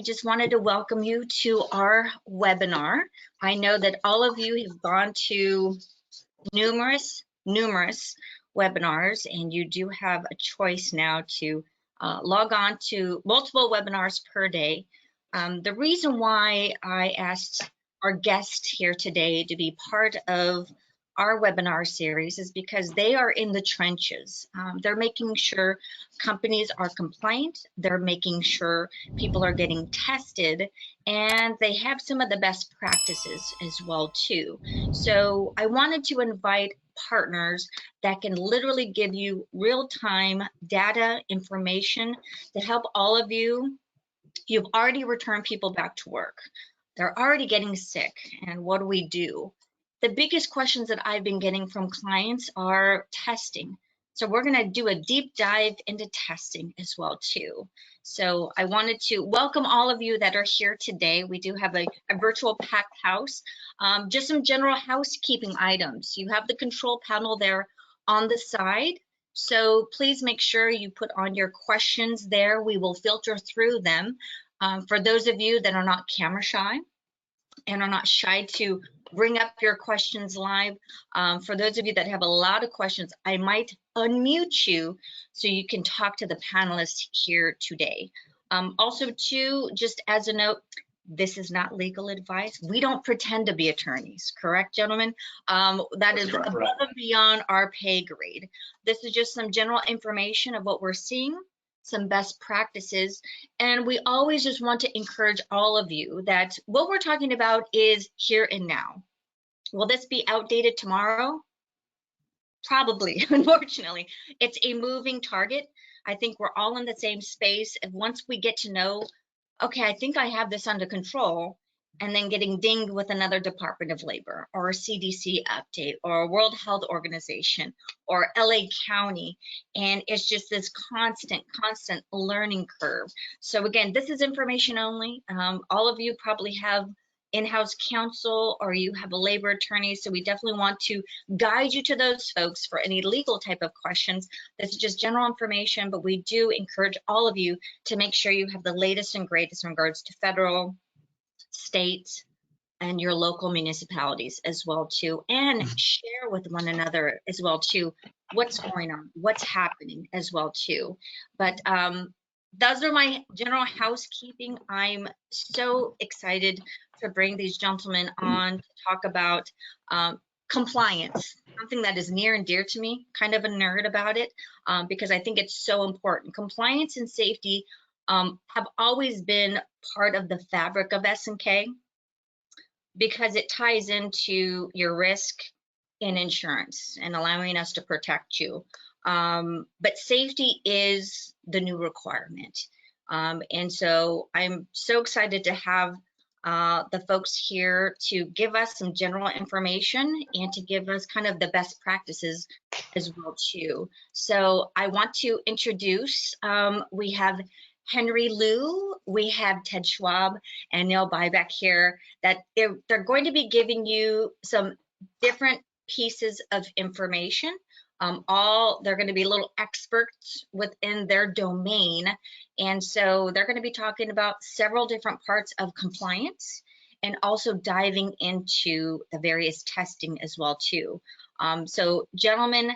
I just wanted to welcome you to our webinar. I know that all of you have gone to numerous webinars, and you do have a choice now to log on to multiple webinars per day. The reason why I asked our guest here today to be part of our webinar series is because they are in the trenches. They're making sure companies are compliant, they're making sure people are getting tested, and they have some of the best practices as well too. So I wanted to invite partners that can literally give you real-time data information to help all of you. You've already returned people back to work. They're already getting sick, and what do we do? The biggest questions that I've been getting from clients are testing. So we're going to do a deep dive into testing as well too. So I wanted to welcome all of you that are here today. We do have a virtual packed house. Just some general housekeeping items. You have the control panel there on the side. So please make sure you put on your questions there. We will filter through them. For those of you that are not camera shy and are not shy to bring up your questions live, for those of you that have a lot of questions, I might unmute you so you can talk to the panelists here today. Also too, just as a note, this is not legal advice. We don't pretend to be attorneys, correct, gentlemen? That is above and beyond our pay grade. This is just some general information of what we're seeing, some best practices, and we always just want to encourage all of you that what we're talking about is here and now. Will this be outdated tomorrow? Probably, unfortunately. It's a moving target. I think we're all in the same space, and once we get to know, okay, I think I have this under control, and then getting dinged with another Department of Labor or a CDC update or a World Health Organization or LA County, and it's just this constant learning curve. So again, this is information only. All of you probably have in-house counsel or you have a labor attorney, so we definitely want to guide you to those folks for any legal type of questions. This is just general information, but we do encourage all of you to make sure you have the latest and greatest in regards to federal, state, and your local municipalities as well too, and share with one another as well too what's going on, what's happening as well too. But those are my general housekeeping. I'm so excited to bring these gentlemen on to talk about compliance, something that is near and dear to me, kind of a nerd about it, because I think it's so important. Compliance and safety have always been part of the fabric of S&K because it ties into your risk in insurance and allowing us to protect you. But safety is the new requirement. And so I'm so excited to have the folks here to give us some general information and to give us kind of the best practices as well too. So I want to introduce, we have Henry Lew, we have Ted Schwab and Neal Bycheck here, that they're going to be giving you some different pieces of information. They're going to be little experts within their domain, and so they're going to be talking about several different parts of compliance and also diving into the various testing as well too. So gentlemen,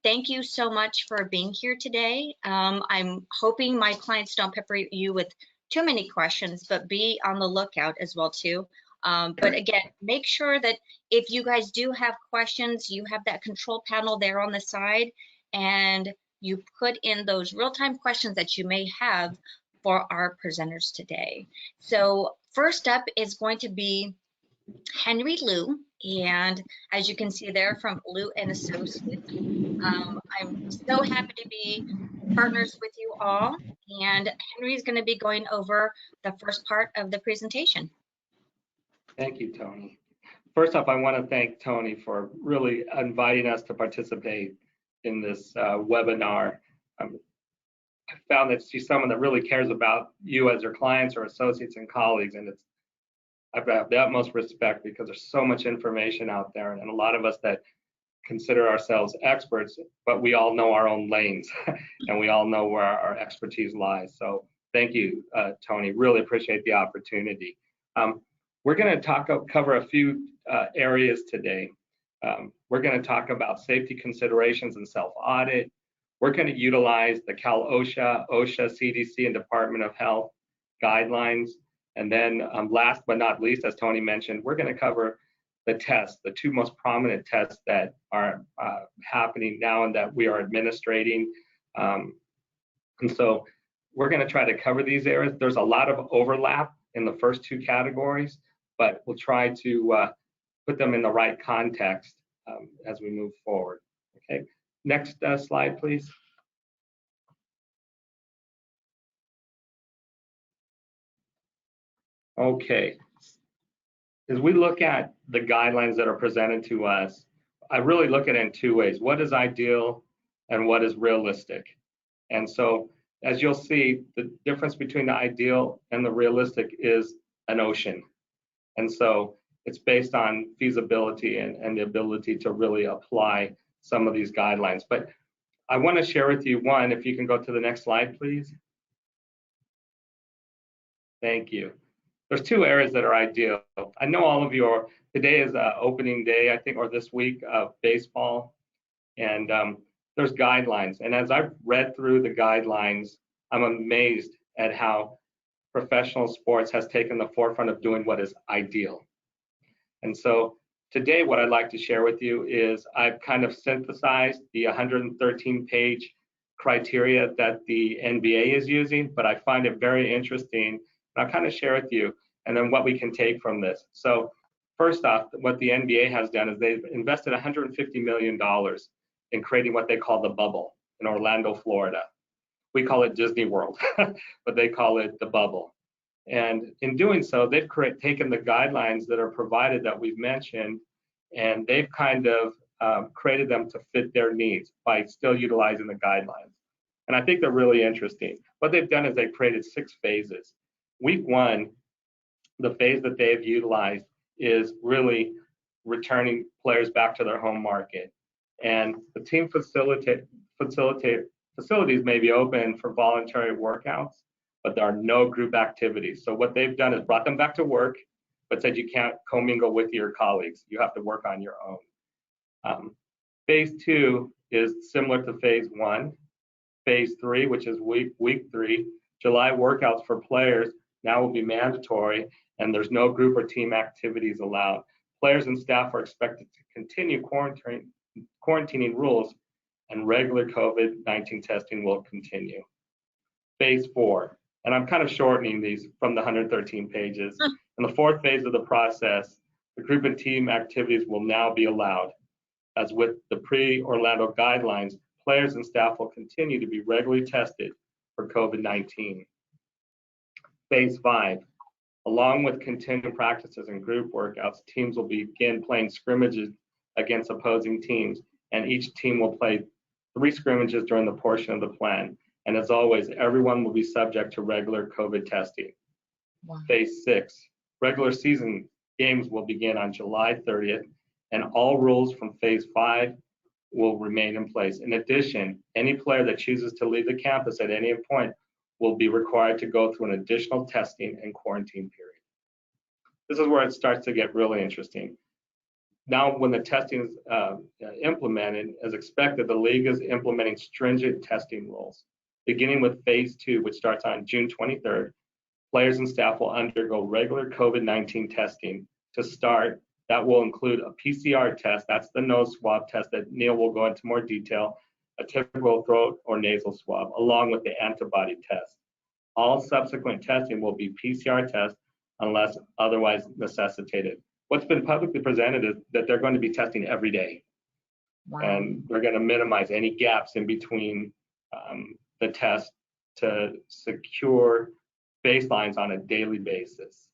thank you so much for being here today. I'm hoping my clients don't pepper you with too many questions, but be on the lookout as well too. But again, make sure that if you guys do have questions, you have that control panel there on the side, and you put in those real-time questions that you may have for our presenters today. So first up is going to be Henry Lew, and as you can see there from Lew and Associates. I'm so happy to be partners with you all, and Henry's going to be going over the first part of the presentation. Thank you, Tony. First off, I want to thank Tony for really inviting us to participate in this webinar. I found that she's someone that really cares about you as her clients or associates and colleagues, and I've got the utmost respect because there's so much information out there, and a lot of us that consider ourselves experts, but we all know our own lanes and we all know where our expertise lies. So Thank you, Tony. Really appreciate the opportunity. We're going to cover a few areas today. We're going to talk about safety considerations and self-audit. We're going to utilize the Cal OSHA, CDC, and Department of Health guidelines. And then last but not least, as Tony mentioned, we're going to cover the tests, the two most prominent tests that are happening now and that we are administrating. And so we're going to try to cover these areas. There's a lot of overlap in the first two categories, but we'll try to put them in the right context as we move forward. Okay, next slide, please. Okay, as we look at the guidelines that are presented to us, I really look at it in two ways. What is ideal and what is realistic? And so as you'll see, the difference between the ideal and the realistic is an ocean. And so it's based on feasibility and the ability to really apply some of these guidelines. But I want to share with you one, if you can go to the next slide, please. Thank you. There's two areas that are ideal. I know all of you are, today is opening day, I think, or this week of baseball. And there's guidelines. And as I've read through the guidelines, I'm amazed at how professional sports has taken the forefront of doing what is ideal. And so today, what I'd like to share with you is I've kind of synthesized the 113-page criteria that the NBA is using, but I find it very interesting. I'll kind of share with you, and then what we can take from this. So first off, what the NBA has done is they've invested $150 million in creating what they call the bubble in Orlando, Florida. We call it Disney World, but they call it the bubble. And in doing so, they've taken the guidelines that are provided that we've mentioned, and they've kind of created them to fit their needs by still utilizing the guidelines. And I think they're really interesting. What they've done is they've created 6 phases. Week 1, the phase that they've utilized is really returning players back to their home market. And the team facilities may be open for voluntary workouts, but there are no group activities. So what they've done is brought them back to work, but said you can't commingle with your colleagues. You have to work on your own. Phase 2 is similar to phase 1. Phase 3, which is week 3, July workouts for players now will be mandatory, and there's no group or team activities allowed. Players and staff are expected to continue quarantining rules, and regular COVID-19 testing will continue. Phase 4, and I'm kind of shortening these from the 113 pages. In the 4th phase of the process, the group and team activities will now be allowed. As with the pre-Orlando guidelines, players and staff will continue to be regularly tested for COVID-19. Phase 5, along with continuing practices and group workouts, teams will begin playing scrimmages against opposing teams, and each team will play 3 scrimmages during the portion of the plan. And as always, everyone will be subject to regular COVID testing. Wow. Phase 6, regular season games will begin on July 30th, and all rules from phase 5 will remain in place. In addition, any player that chooses to leave the campus at any point will be required to go through an additional testing and quarantine period. This is where it starts to get really interesting. Now, when the testing is implemented, as expected, the league is implementing stringent testing rules. Beginning with phase 2, which starts on June 23rd, players and staff will undergo regular COVID-19 testing. To start, that will include a PCR test, that's the nose swab test that Neal will go into more detail, a typical throat or nasal swab, along with the antibody test. All subsequent testing will be PCR tests unless otherwise necessitated. What's been publicly presented is that they're going to be testing every day. Wow. And they're going to minimize any gaps in between the test to secure baselines on a daily basis.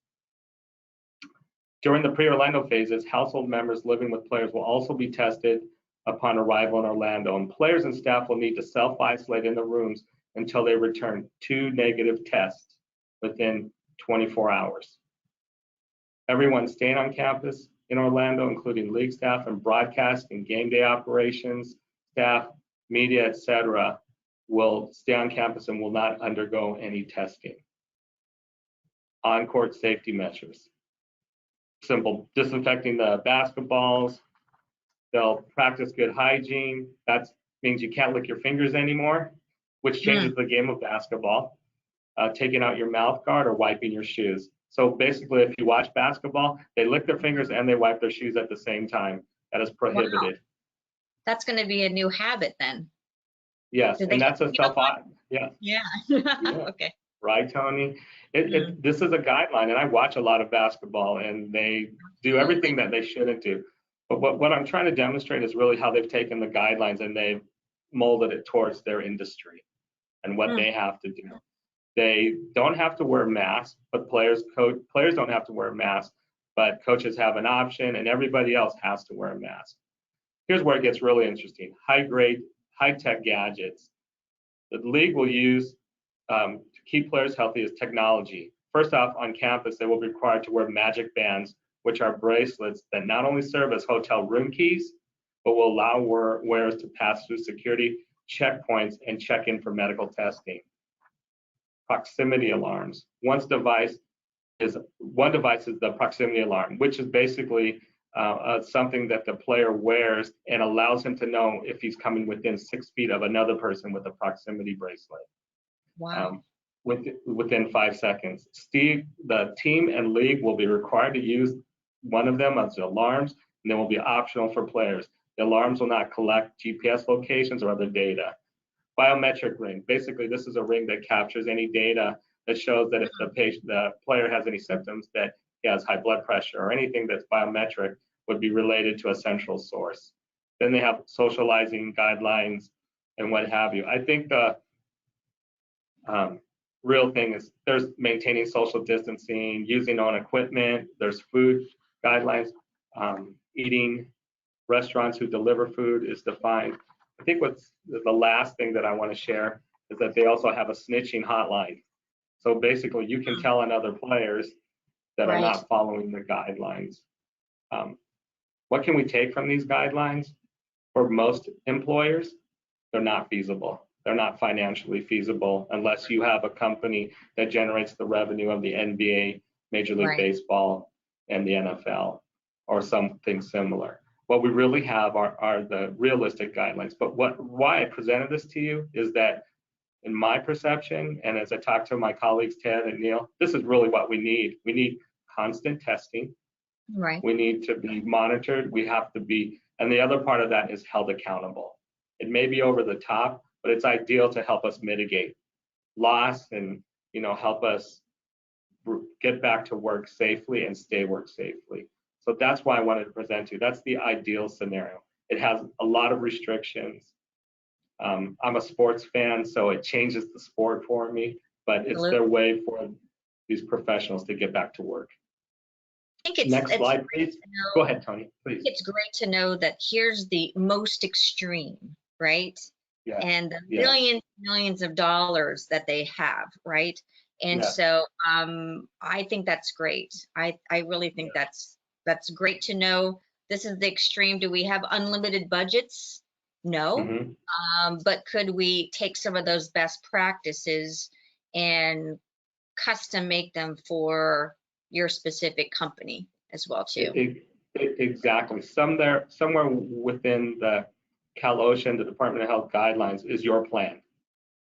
During the pre-Orlando phases, household members living with players will also be tested upon arrival in Orlando, and players and staff will need to self-isolate in the rooms until they return 2 negative tests within 24 hours. Everyone staying on campus in Orlando, including league staff and broadcast and game day operations staff, media, etc., will stay on campus and will not undergo any testing. On-court safety measures. Simple, disinfecting the basketballs. They'll practice good hygiene. That means you can't lick your fingers anymore, which changes the game of basketball. Taking out your mouth guard or wiping your shoes. So basically, if you watch basketball, they lick their fingers and they wipe their shoes at the same time. That is prohibited. Wow. That's going to be a new habit then. Yes, and that's a yeah. Okay. Right, Tony? This is a guideline, and I watch a lot of basketball, and they do everything that they shouldn't do. But what I'm trying to demonstrate is really how they've taken the guidelines and they've molded it towards their industry and what they have to do. They don't have to wear masks, but players don't have to wear masks, but coaches have an option, and everybody else has to wear a mask. Here's where it gets really interesting. High-grade, high-tech gadgets. The league will use to keep players healthy is technology. First off, on campus, they will be required to wear magic bands, which are bracelets that not only serve as hotel room keys, but will allow wearers to pass through security checkpoints and check in for medical testing. Proximity alarms. One device is the proximity alarm, which is basically something that the player wears and allows him to know if he's coming within 6 feet of another person with a proximity bracelet. Wow. Within 5 seconds. The team and league will be required to use one of them as the alarms, and they will be optional for players. The alarms will not collect GPS locations or other data. Biometric ring. Basically, this is a ring that captures any data that shows that if the player has any symptoms, that he has high blood pressure or anything that's biometric would be related to a central source. Then they have socializing guidelines and what have you. I think the real thing is there's maintaining social distancing, using own equipment, there's food guidelines, eating, restaurants who deliver food is defined. I think what's the last thing that I want to share is that they also have a snitching hotline. So basically you can tell on other players that are not following the guidelines. What can we take from these guidelines? For most employers, they're not feasible. They're not financially feasible unless you have a company that generates the revenue of the NBA, Major League Baseball, and the NFL, or something similar. What we really have are the realistic guidelines. But why I presented this to you is that in my perception, and as I talk to my colleagues, Ted and Neal, this is really what we need. We need constant testing. Right. We need to be monitored. We have to be, and the other part of that is held accountable. It may be over the top, but it's ideal to help us mitigate loss and, help us get back to work safely and stay work safely. So that's why I wanted to present to you. That's the ideal scenario. It has a lot of restrictions. I'm a sports fan, so it changes the sport for me, but it's their way for these professionals to get back to work. I think Next slide, please. Go ahead, Tony, please. It's great to know that here's the most extreme, right? Yeah. And the millions of dollars that they have, right? And so I think that's great. I really think that's great to know. This is the extreme. Do we have unlimited budgets? No. But could we take some of those best practices and custom make them for your specific company as well too? Exactly. Somewhere within the Cal OSHA, the Department of Health guidelines is your plan.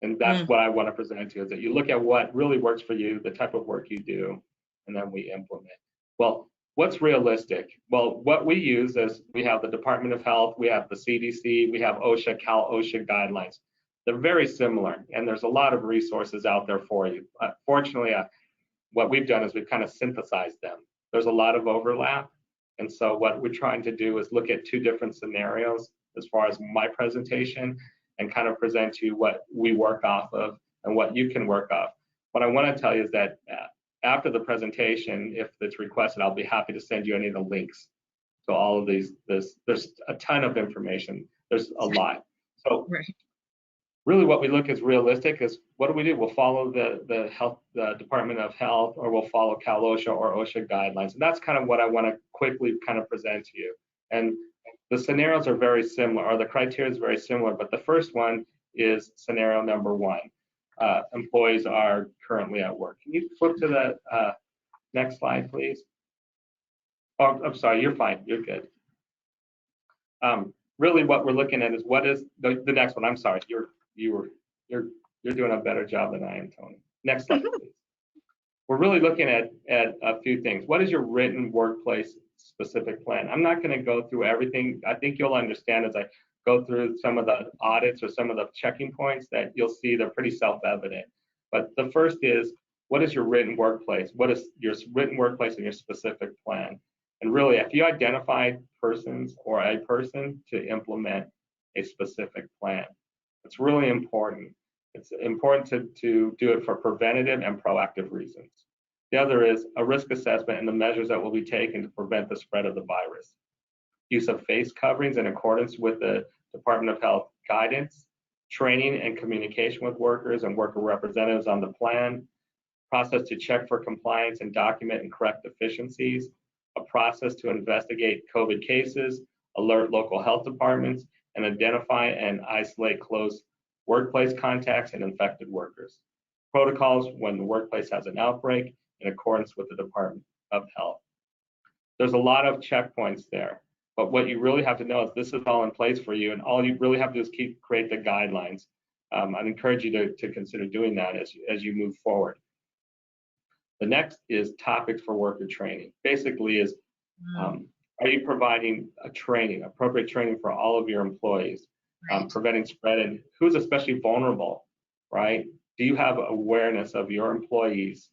And that's what I want to present to you, is that you look at what really works for you, the type of work you do, and then we implement. Well, what's realistic? Well, what we use is we have the Department of Health, we have the CDC, we have OSHA, Cal OSHA guidelines. They're very similar, and there's a lot of resources out there for you. Fortunately, what we've done is we've kind of synthesized them. There's a lot of overlap, and so what we're trying to do is look at two different scenarios as far as my presentation and kind of present to you what we work off of and what you can work off. What I want to tell you is that after the presentation, if it's requested, I'll be happy to send you any of the links to all of these. There's a ton of information. There's a lot. So really what we look is realistic is what do? We'll follow the Department of Health, or we'll follow Cal OSHA or OSHA guidelines. And that's kind of what I want to quickly kind of present to you. And the scenarios are very similar, or the criteria is very similar, but the first one is scenario number 1. Employees are currently at work. Can you flip to the next slide, please? Oh, I'm sorry, you're fine, you're good. Really what we're looking at is what is the next one. I'm sorry, you're doing a better job than I am, Tony. Next slide, please. We're really looking at a few things. What is your written workplace specific plan? I'm not going to go through everything. I think you'll understand as I go through some of the audits or some of the checking points that you'll see they're pretty self-evident. But the first is, what is your written workplace? What is your written workplace and your specific plan? And really, if you identify persons or a person to implement a specific plan, it's really important. It's important to do it for preventative and proactive reasons. The other is a risk assessment and the measures that will be taken to prevent the spread of the virus. Use of face coverings in accordance with the Department of Health guidance, training and communication with workers and worker representatives on the plan, process to check for compliance and document and correct deficiencies, a process to investigate COVID cases, alert local health departments, and identify and isolate close workplace contacts and infected workers. Protocols when the workplace has an outbreak in accordance with the Department of Health. There's a lot of checkpoints there, but what you really have to know is this is all in place for you, and all you really have to do is create the guidelines. I'd encourage you to consider doing that as you move forward. The next is topics for worker training. Basically is, are you providing appropriate training for all of your employees, preventing spread, and who's especially vulnerable, right? Do you have awareness of your employees,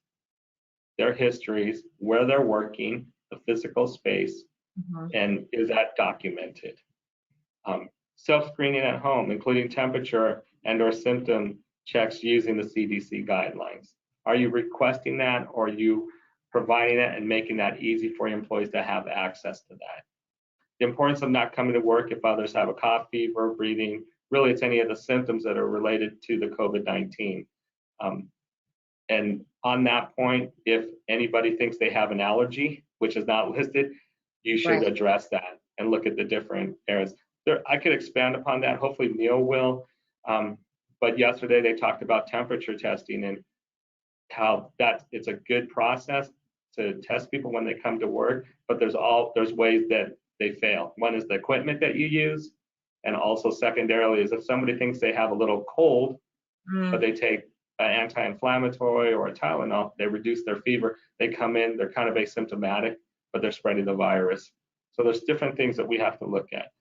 their histories, where they're working, the physical space, and is that documented? Self-screening at home, including temperature and/or symptom checks using the CDC guidelines. Are you requesting that, or are you providing it and making that easy for your employees to have access to that? The importance of not coming to work if others have a cough, fever, breathing, really it's any of the symptoms that are related to the COVID-19. And on that point, if anybody thinks they have an allergy, which is not listed, you should address that and look at the different areas. I could expand upon that, hopefully Neal will, but yesterday they talked about temperature testing and how it's a good process to test people when they come to work, but there's ways that they fail. One is the equipment that you use, and also secondarily is if somebody thinks they have a little cold, but they take an anti-inflammatory or a Tylenol, they reduce their fever, they come in, they're kind of asymptomatic, but they're spreading the virus. So there's different things that we have to look at.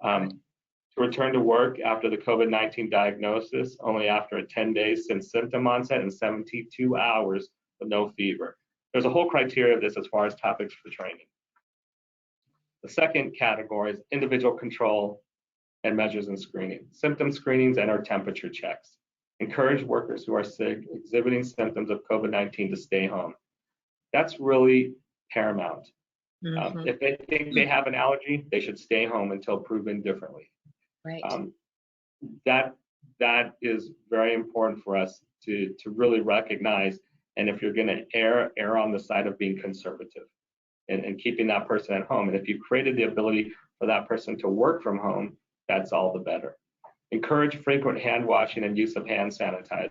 To return to work after the COVID-19 diagnosis, only after 10 days since symptom onset and 72 hours with no fever. There's a whole criteria of this as far as topics for training. The second category is individual control and measures and screening. Symptom screenings and our temperature checks. Encourage workers who are sick, exhibiting symptoms of COVID-19 to stay home. That's really paramount. If they think they have an allergy, they should stay home until proven differently. That is very important for us to really recognize. And if you're going to err on the side of being conservative and keeping that person at home. And if you created the ability for that person to work from home, that's all the better. Encourage frequent hand washing and use of hand sanitizer.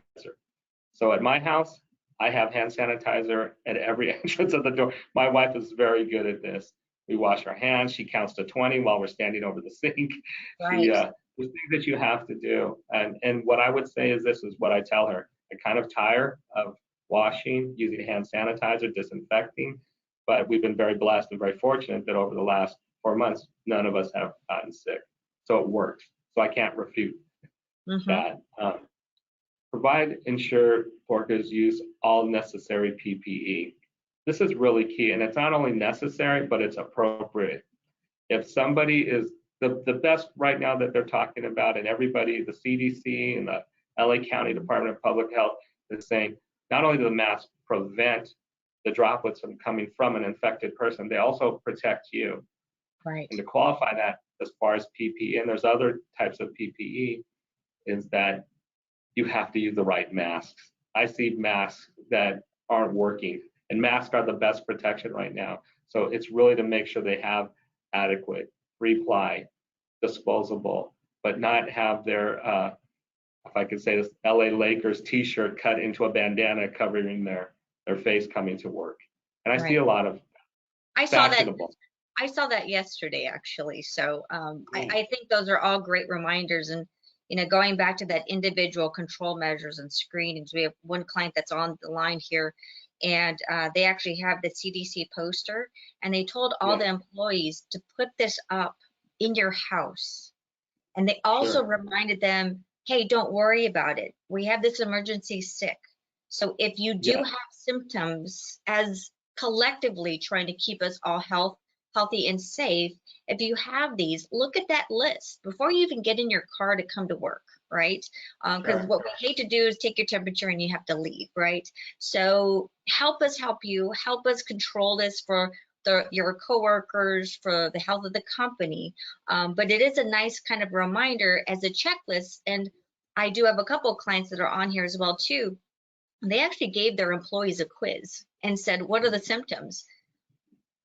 So at my house, I have hand sanitizer at every entrance of the door. My wife is very good at this. We wash our hands. She counts to 20 while we're standing over the sink. There's things that you have to do. And what I would say is this is what I tell her. I kind of tire of washing, using hand sanitizer, disinfecting, but we've been very blessed and very fortunate that over the last 4 months, none of us have gotten sick. So it works. So I can't refute that. Ensure workers use all necessary PPE. This is really key, and it's not only necessary, but it's appropriate. If somebody is the best right now that they're talking about, and everybody, the CDC and the LA County Department of Public Health is saying, not only do the masks prevent the droplets from coming from an infected person, they also protect you. And to qualify that as far as PPE, and there's other types of PPE, is that you have to use the right masks. I see masks that aren't working, and masks are the best protection right now. So it's really to make sure they have adequate, three-ply, disposable, but not have their if I could say this, LA Lakers t-shirt cut into a bandana covering their face coming to work. And I see a lot of I saw that. fashionable. I saw that yesterday, actually. So I think those are all great reminders. And, you know, going back to that individual control measures and screenings, we have one client that's on the line here, and they actually have the CDC poster, and they told all the employees to put this up in your house. And they also reminded them, hey, don't worry about it. We have this emergency sick. So if you do have symptoms, as collectively trying to keep us all healthy and safe, if you have these, look at that list before you even get in your car to come to work, right? Because what we hate to do is take your temperature and you have to leave, right? So help us help you, help us control this for your coworkers, for the health of the company. But it is a nice kind of reminder as a checklist. And I do have a couple of clients that are on here as well too. They actually gave their employees a quiz and said, what are the symptoms?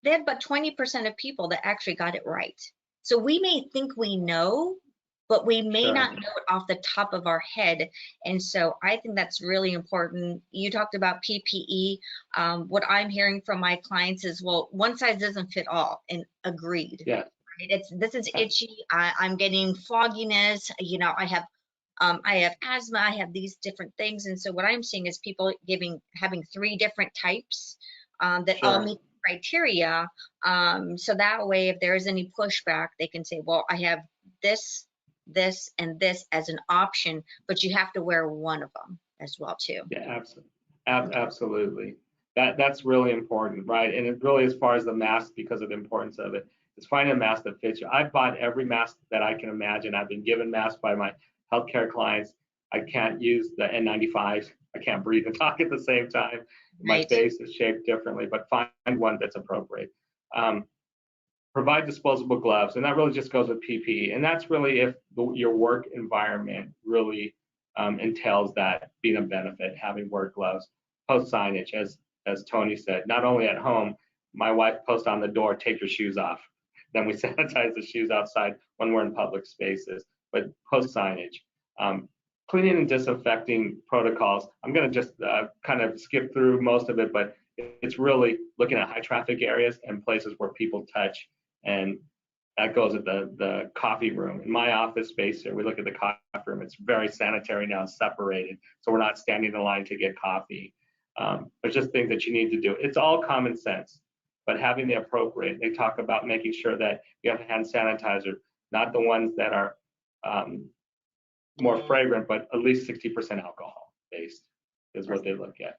They had about 20% of people that actually got it right. So we may think we know, but we may not know it off the top of our head. And so I think that's really important. You talked about PPE. What I'm hearing from my clients is, well, one size doesn't fit all, and agreed. Yeah. This is itchy. I'm getting fogginess. You know, I have asthma. I have these different things. And so what I'm seeing is people having 3 different types that all meet criteria. So that way, if there is any pushback, they can say, well, I have this, and this as an option, but you have to wear one of them as well too. Yeah, absolutely. That's really important, right? And it really, as far as the mask, because of the importance of it, is finding a mask that fits you. I've bought every mask that I can imagine. I've been given masks by my healthcare clients. I can't use the N95s. I can't breathe and talk at the same time. My face is shaped differently, but find one that's appropriate. Provide disposable gloves, and that really just goes with PPE. And that's really if your work environment really entails that being a benefit, having work gloves. Post signage, as Tony said, not only at home, my wife posts on the door, take your shoes off. Then we sanitize the shoes outside when we're in public spaces, but post signage. Cleaning and disinfecting protocols, I'm gonna just kind of skip through most of it, but it's really looking at high traffic areas and places where people touch. And that goes at the coffee room. In my office space here, we look at the coffee room. It's very sanitary now, separated. So we're not standing in line to get coffee. There's just things that you need to do. It's all common sense, but having the appropriate, they talk about making sure that you have hand sanitizer, not the ones that are more fragrant, but at least 60% alcohol based is what they look at.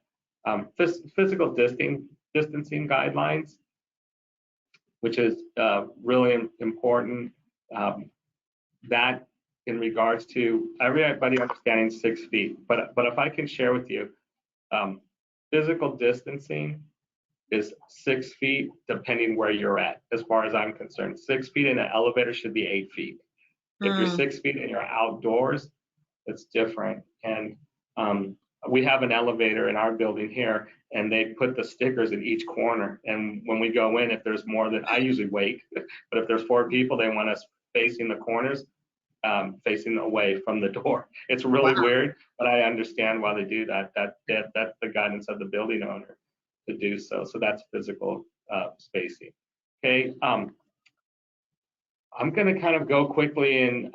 Physical distancing guidelines, which is really important. That in regards to everybody understanding 6 feet, but if I can share with you, physical distancing is 6 feet depending where you're at. As far as I'm concerned, 6 feet in an elevator should be 8 feet. If you're 6 feet and you're outdoors, it's different. And we have an elevator in our building here, and they put the stickers in each corner. And when we go in, if there's more than, I usually wait, but if there's 4 people, they want us facing the corners, facing away from the door. It's really weird, but I understand why they do that. That's the guidance of the building owner to do so. So that's physical spacing. Okay. I'm going to kind of go quickly in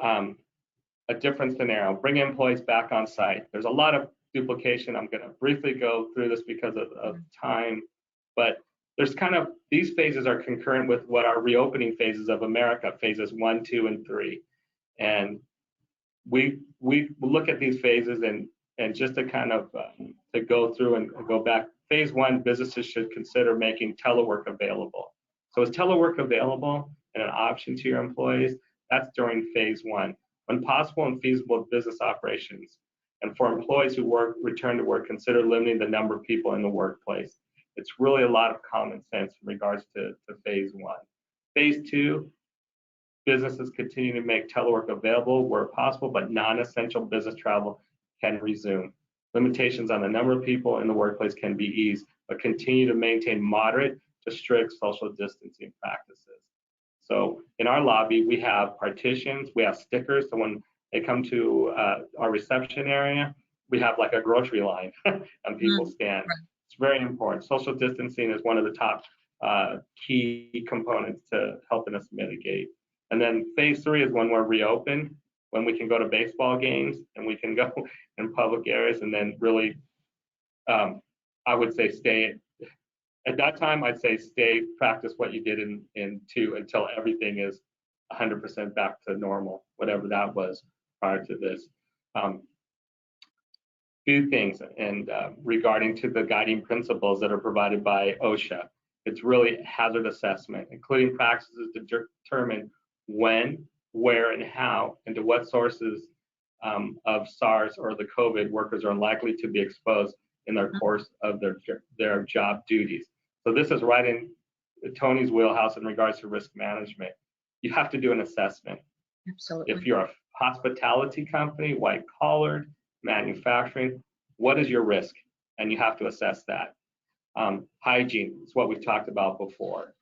a different scenario. Bring employees back on site. There's a lot of duplication. I'm going to briefly go through this because of time, but there's kind of, these phases are concurrent with what our reopening phases of America, phases 1, 2, and 3. And we look at these phases and just to kind of to go through and go back. Phase 1, businesses should consider making telework available. So is telework available and an option to your employees? That's during phase 1. When possible and feasible business operations. And for employees who return to work, consider limiting the number of people in the workplace. It's really a lot of common sense in regards to phase 1. Phase 2, businesses continue to make telework available where possible, but non-essential business travel can resume. Limitations on the number of people in the workplace can be eased, but continue to maintain moderate to strict social distancing practices. So in our lobby, we have partitions, we have stickers. So when They come to our reception area. We have like a grocery line and people stand. It's very important. Social distancing is one of the top key components to helping us mitigate. And then phase 3 is when we're reopened, when we can go to baseball games and we can go in public areas, and then really, I would say stay. At that time, I'd say practice what you did in 2 until everything is 100% back to normal, whatever that was prior to this. Few things, and regarding to the guiding principles that are provided by OSHA, it's really hazard assessment, including practices to determine when, where, and how, and to what sources of SARS or the COVID workers are likely to be exposed in their course of their job duties. So this is right in Tony's wheelhouse in regards to risk management. You have to do an assessment. Absolutely. If you're a hospitality company, white collared, manufacturing, what is your risk? And you have to assess that. Hygiene is what we've talked about before.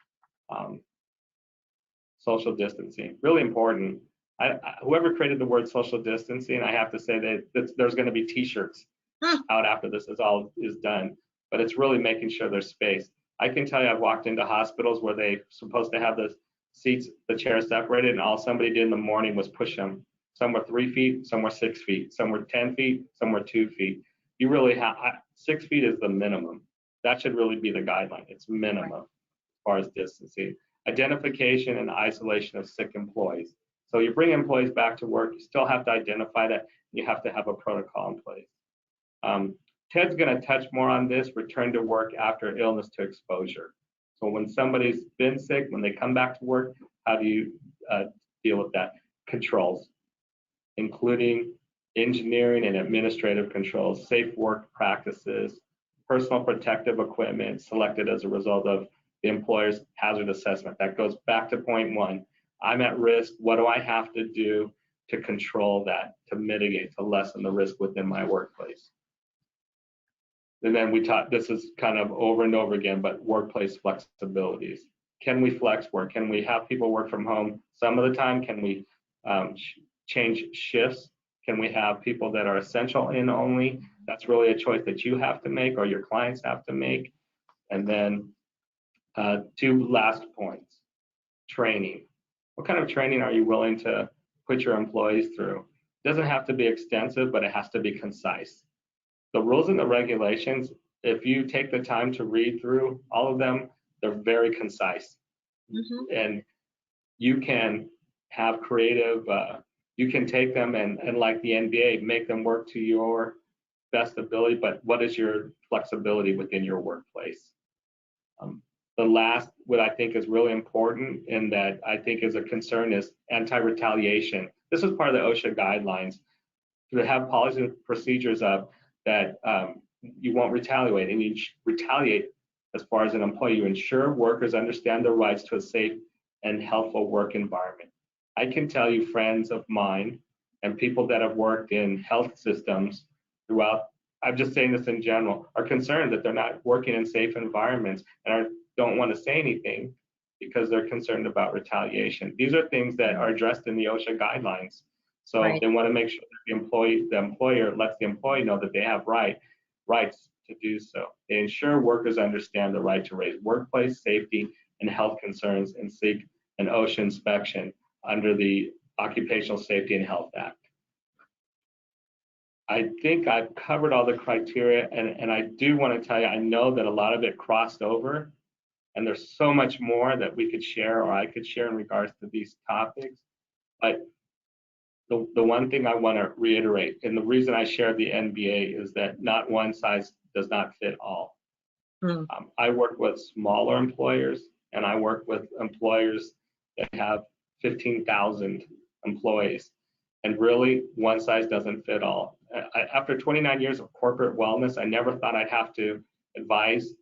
Social distancing, really important. Whoever created the word social distancing, I have to say that there's going to be t-shirts out after this is done, but it's really making sure there's space. I can tell you I've walked into hospitals where they're supposed to have the seats, the chairs separated, and all somebody did in the morning was push them. Some were 3 feet, some were 6 feet, some were 10 feet, some were 2 feet. You really have, 6 feet is the minimum. That should really be the guideline. It's minimum as far as distancing. Identification and isolation of sick employees. So you bring employees back to work, you still have to identify that, and you have to have a protocol in place. Ted's going to touch more on this, return to work after illness to exposure. So when somebody's been sick, when they come back to work, how do you deal with that? Controls, including engineering and administrative controls, safe work practices, personal protective equipment selected as a result of the employer's hazard assessment. That goes back to point 1. I'm at risk. What do I have to do to control that, to mitigate, to lessen the risk within my workplace? And then we taught, this is kind of over and over again, but workplace flexibilities. Can we flex work? Can we have people work from home some of the time? Can we change shifts? Can we have people that are essential in only? That's really a choice that you have to make or your clients have to make. And then 2 last points, training. What kind of training are you willing to put your employees through? It doesn't have to be extensive, but it has to be concise. The rules and the regulations, if you take the time to read through all of them, they're very concise. And you can have creative, you can take them and like the NBA, make them work to your best ability, but what is your flexibility within your workplace? The last, what I think is really important and that I think is a concern is anti-retaliation. This is part of the OSHA guidelines to have policies and procedures of that you won't retaliate, and you retaliate as far as an employee. You ensure workers understand their rights to a safe and healthful work environment. I can tell you friends of mine and people that have worked in health systems throughout, I'm just saying this in general, are concerned that they're not working in safe environments and don't want to say anything because they're concerned about retaliation. These are things that are addressed in the OSHA guidelines. So they want to make sure that the employer lets the employee know that they have rights to do so. They ensure workers understand the right to raise workplace safety and health concerns and seek an OSHA inspection under the Occupational Safety and Health Act. I think I've covered all the criteria, and I do want to tell you, I know that a lot of it crossed over, and there's so much more that we could share or I could share in regards to these topics. But the one thing I want to reiterate, and the reason I shared the NBA is that not one size does not fit all. I work with smaller employers, and I work with employers that have 15,000 employees. And really, one size doesn't fit all. After 29 years of corporate wellness, I never thought I'd have to advise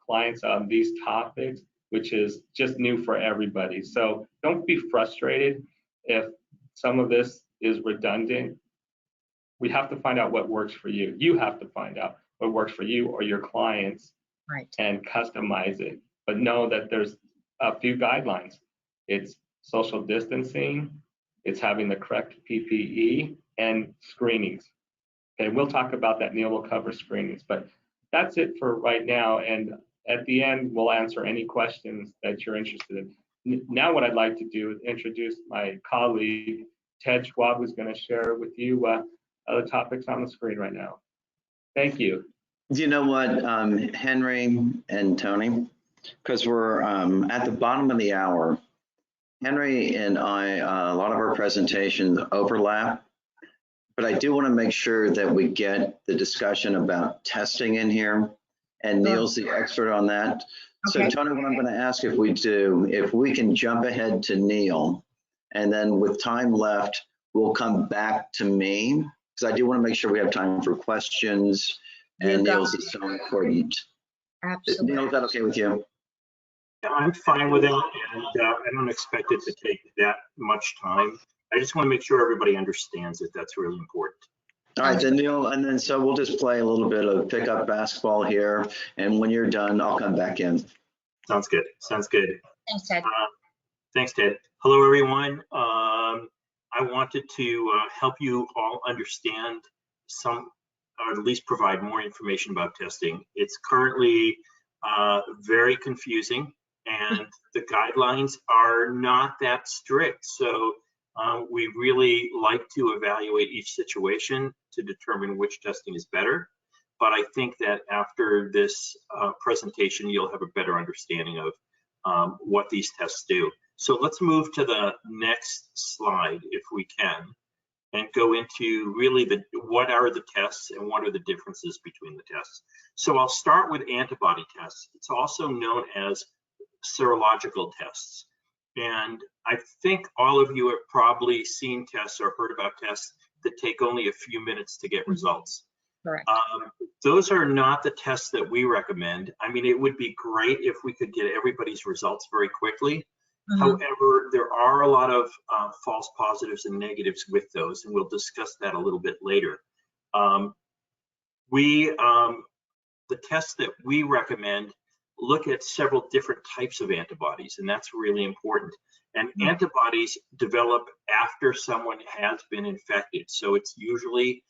clients on these topics, which is just new for everybody. So don't be frustrated if some of this is redundant. We have to find out what works for you. You have to find out what works for you or your clients and customize it. But know that there's a few guidelines. It's social distancing, It's having the correct PPE and screenings. Okay, we'll talk about that. Neal will cover screenings, but that's it for right now. And at the end, we'll answer any questions that you're interested in. Now what I'd like to do is introduce my colleague, Ted Schwab, who's going to share with you other topics on the screen right now. Thank you. You know what, Henry and Tony, because we're at the bottom of the hour, Henry and I, a lot of our presentations overlap, but I do want to make sure that we get the discussion about testing in here, and Neal's the expert on that. Okay. So Tony, what I'm going to ask if we can jump ahead to Neal, and then with time left, we'll come back to me, because I do want to make sure we have time for questions, and Neal's is so important. Absolutely. Neal, is that okay with you? I'm fine with it, and I don't expect it to take that much time. I just want to make sure everybody understands it. That's really important. All right, then Neal, and then so we'll just play a little bit of pickup basketball here, and when you're done, I'll come back in. Sounds good. Sounds good. Thanks, Ted. Thanks, Ted. Hello, everyone. I wanted to help you all understand some, or at least provide more information about testing. It's currently very confusing, and the guidelines are not that strict. So we really like to evaluate each situation to determine which testing is better. But I think that after this presentation, you'll have a better understanding of what these tests do. So let's move to the next slide, if we can, and go into really what are the tests and what are the differences between the tests. So I'll start with antibody tests. It's also known as serological tests. And I think all of you have probably seen tests or heard about tests that take only a few minutes to get results. Correct. Those are not the tests that we recommend. I mean, it would be great if we could get everybody's results very quickly. However, there are a lot of false positives and negatives with those, and we'll discuss that a little bit later. The tests that we recommend look at several different types of antibodies, and that's really important. And antibodies develop after someone has been infected. So it's usually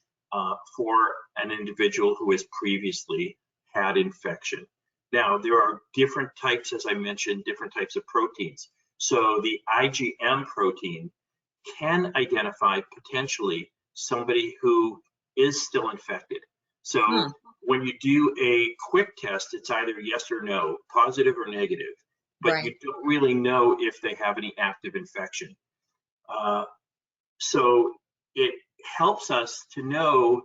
for an individual who has previously had infection. Now, there are different types, as I mentioned, different types of proteins. So the IgM protein can identify potentially somebody who is still infected. So when you do a quick test, it's either yes or no, positive or negative, but you don't really know if they have any active infection. So it helps us to know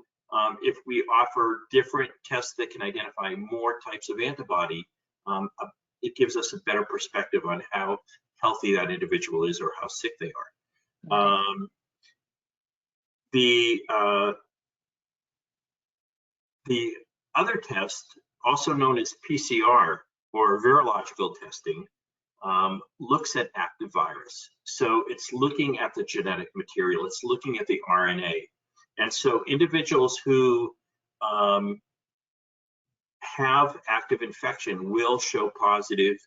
if we offer different tests that can identify more types of antibody, it gives us a better perspective on how healthy that individual is or how sick they are. The other test, also known as PCR or virological testing, looks at active virus. So it's looking at the genetic material, it's looking at the RNA. And so individuals who have active infection will show positive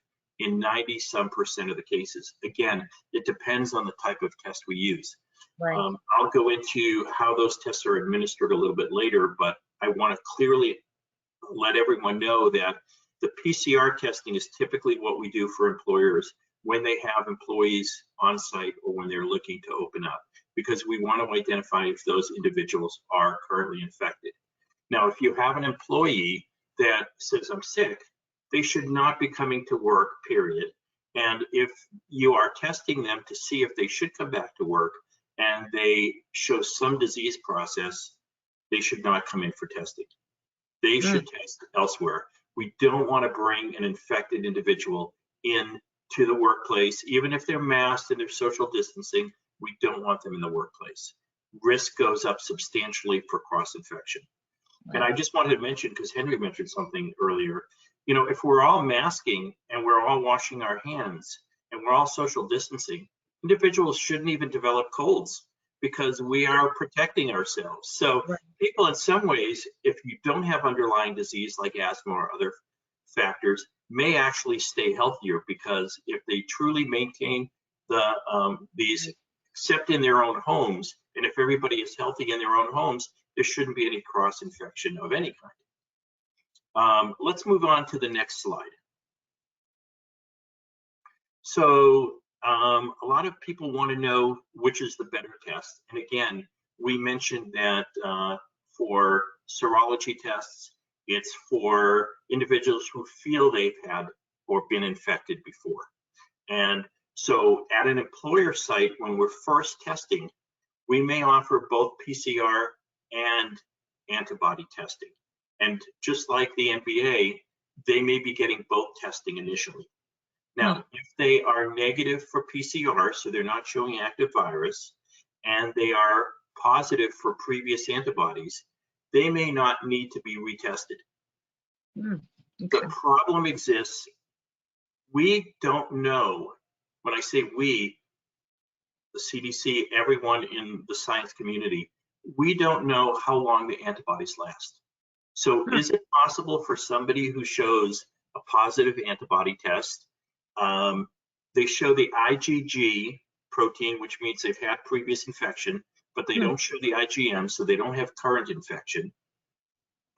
in 90-some% of the cases. Again, it depends on the type of test we use. I'll go into how those tests are administered a little bit later, but I want to clearly let everyone know that the PCR testing is typically what we do for employers when they have employees on site or when they're looking to open up, because we want to identify if those individuals are currently infected. Now, if you have an employee that says, I'm sick, they should not be coming to work, period. And if you are testing them to see if they should come back to work and they show some disease process, they should not come in for testing. They should test elsewhere. We don't want to bring an infected individual in to the workplace, even if they're masked and they're social distancing. We don't want them in the workplace. Risk goes up substantially for cross-infection. And I just wanted to mention, because Henry mentioned something earlier, you know, if we're all masking and we're all washing our hands and we're all social distancing, individuals shouldn't even develop colds because we are protecting ourselves. So people, in some ways, if you don't have underlying disease like asthma or other factors, may actually stay healthier, because if they truly maintain the these except in their own homes. And if everybody is healthy in their own homes, there shouldn't be any cross-infection of any kind. Let's move on to the next slide. So a lot of people want to know which is the better test. And again, we mentioned that for serology tests, it's for individuals who feel they've had or been infected before. And so at an employer site, when we're first testing, we may offer both PCR and antibody testing. And just like the NBA, they may be getting both testing initially. Now, if they are negative for PCR, so they're not showing active virus, and they are positive for previous antibodies, they may not need to be retested. Okay. The problem exists, we don't know, when I say we, the CDC, everyone in the science community, we don't know how long the antibodies last. So is it possible for somebody who shows a positive antibody test, they show the IgG protein, which means they've had previous infection, but they don't show the IgM, so they don't have current infection.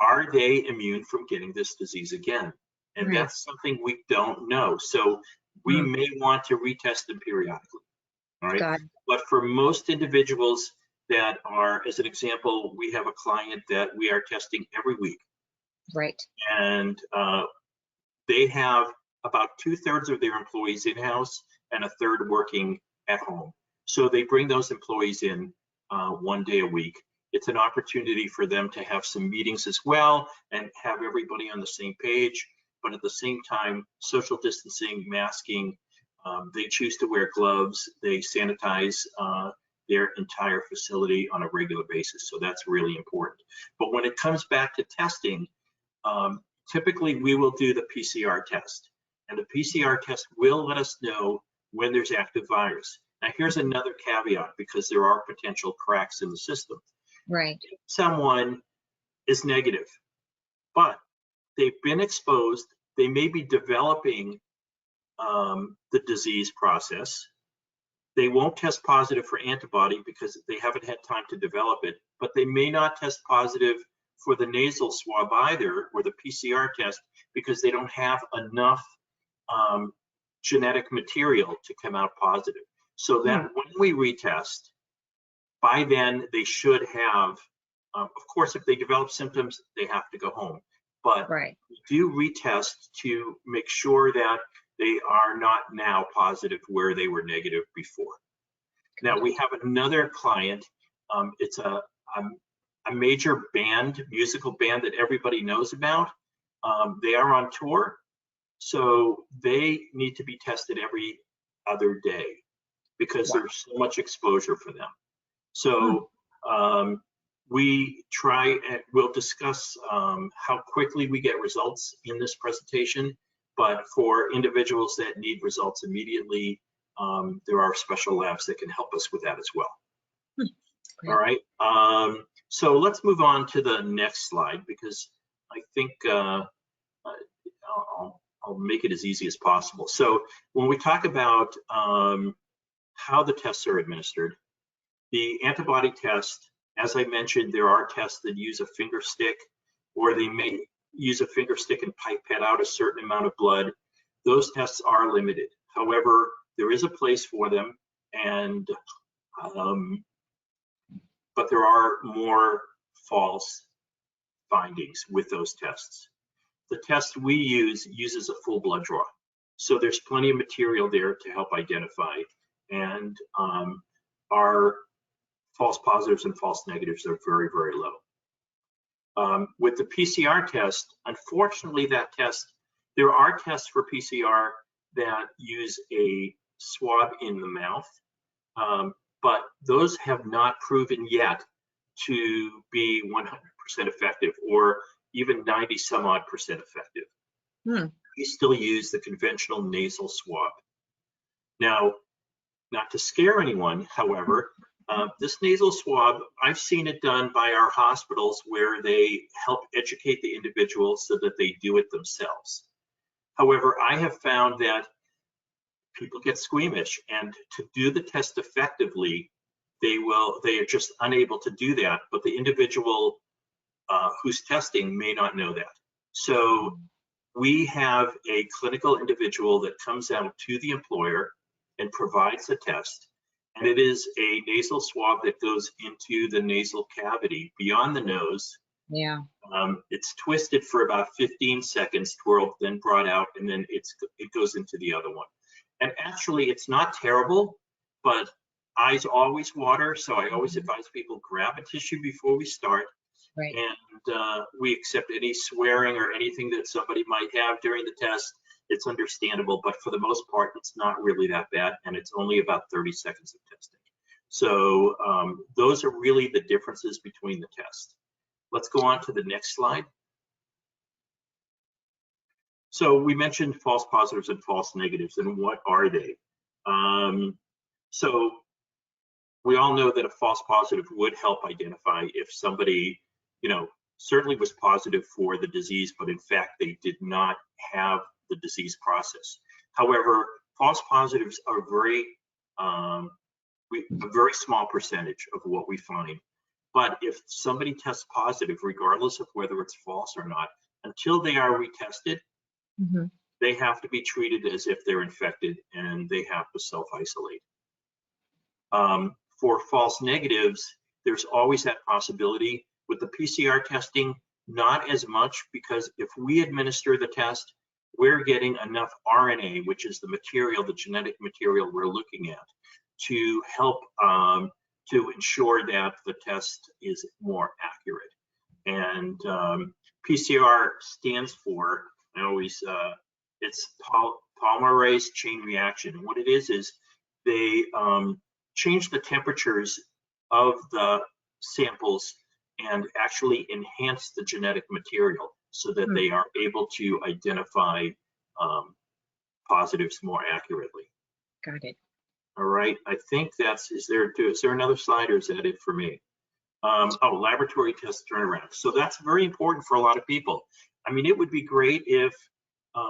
Are they immune from getting this disease again? And that's something we don't know. So we may want to retest them periodically. All right. But for most individuals that are, as an example, we have a client that we are testing every week. Right. And they have about 2/3 of their employees in-house and 1/3 working at home. So they bring those employees in 1 day a week. It's an opportunity for them to have some meetings as well and have everybody on the same page, but at the same time, social distancing, masking, they choose to wear gloves, they sanitize their entire facility on a regular basis. So that's really important. But when it comes back to testing, typically we will do the PCR test. And the PCR test will let us know when there's active virus. Now here's another caveat, because there are potential cracks in the system. Right. If someone is negative, but they've been exposed, they may be developing the disease process. They won't test positive for antibody because they haven't had time to develop it, but they may not test positive for the nasal swab either, or the PCR test, because they don't have enough genetic material to come out positive. So that when we retest, by then they should have, of course, if they develop symptoms, they have to go home. But we do retest to make sure that they are not now positive where they were negative before. Now we have another client. It's a major band, musical band that everybody knows about. They are on tour, so they need to be tested every other day because there's so much exposure for them. So we try and we'll discuss how quickly we get results in this presentation, but for individuals that need results immediately, there are special labs that can help us with that as well. All right, so let's move on to the next slide, because I think I'll make it as easy as possible. So when we talk about how the tests are administered, the antibody test, as I mentioned, there are tests that use a finger stick, or they may use a finger stick and pipette out a certain amount of blood. Those tests are limited. However, there is a place for them, and but there are more false findings with those tests. The test we use uses a full blood draw. So there's plenty of material there to help identify, and our false positives and false negatives are very, very low. With the PCR test, unfortunately, that test, there are tests for PCR that use a swab in the mouth, but those have not proven yet to be 100% effective, or even 90-some-odd% effective. We still use the conventional nasal swab. Now, not to scare anyone, however, this nasal swab, I've seen it done by our hospitals where they help educate the individuals so that they do it themselves. However, I have found that people get squeamish, and to do the test effectively, they are just unable to do that, but the individual who's testing may not know that. So we have a clinical individual that comes out to the employer and provides the test, and it is a nasal swab that goes into the nasal cavity beyond the nose. Yeah. It's twisted for about 15 seconds, twirled, then brought out, and then it goes into the other one. And actually, it's not terrible, but eyes always water, so I always advise people grab a tissue before we start. Right. And we accept any swearing or anything that somebody might have during the test. It's understandable, but for the most part, it's not really that bad, and it's only about 30 seconds of testing. So those are really the differences between the tests. Let's go on to the next slide. So we mentioned false positives and false negatives, and what are they? So we all know that a false positive would help identify if somebody, certainly was positive for the disease, but in fact, they did not have the disease process. However, false positives are a very small percentage of what we find. But if somebody tests positive, regardless of whether it's false or not, until they are retested, they have to be treated as if they're infected, and they have to self-isolate. For false negatives, there's always that possibility. With the PCR testing, not as much, because if we administer the test, we're getting enough RNA, which is the material, the genetic material we're looking at, to help to ensure that the test is more accurate. And PCR stands for, it's polymerase chain reaction. And what it is they change the temperatures of the samples and actually enhance the genetic material so that they are able to identify positives more accurately. Got it. All right, I think is there another slide, or is that it for me? Laboratory test turnaround. So that's very important for a lot of people. I mean, it would be great if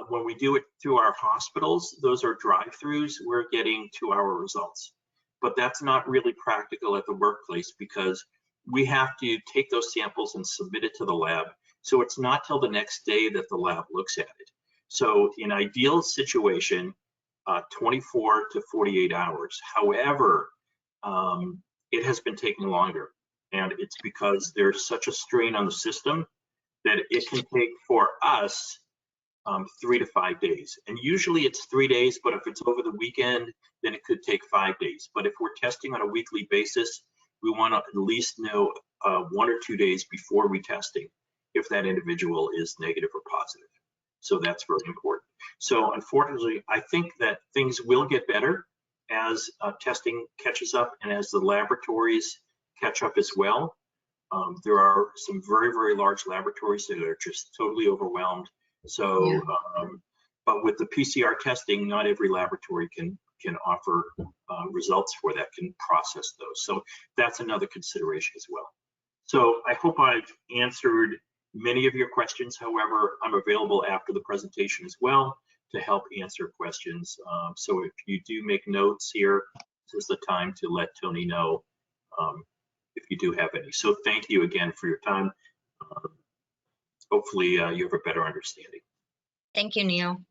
when we do it through our hospitals, those are drive-throughs, we're getting 2-hour results. But that's not really practical at the workplace, because we have to take those samples and submit it to the lab. So it's not till the next day that the lab looks at it. So in ideal situation, 24 to 48 hours. However, it has been taking longer, and it's because there's such a strain on the system that it can take for us 3 to 5 days. And usually it's 3 days, but if it's over the weekend, then it could take 5 days. But if we're testing on a weekly basis, we want to at least know 1 or 2 days before retesting if that individual is negative or positive. So that's very important. So unfortunately, I think that things will get better as testing catches up and as the laboratories catch up as well. There are some very, very large laboratories that are just totally overwhelmed. So, but with the PCR testing, not every laboratory can offer results for that, can process those. So that's another consideration as well. So I hope I've answered many of your questions. However, I'm available after the presentation as well to help answer questions. So if you do make notes here, this is the time to let Tony know if you do have any. So thank you again for your time. Hopefully you have a better understanding. Thank you, Neal.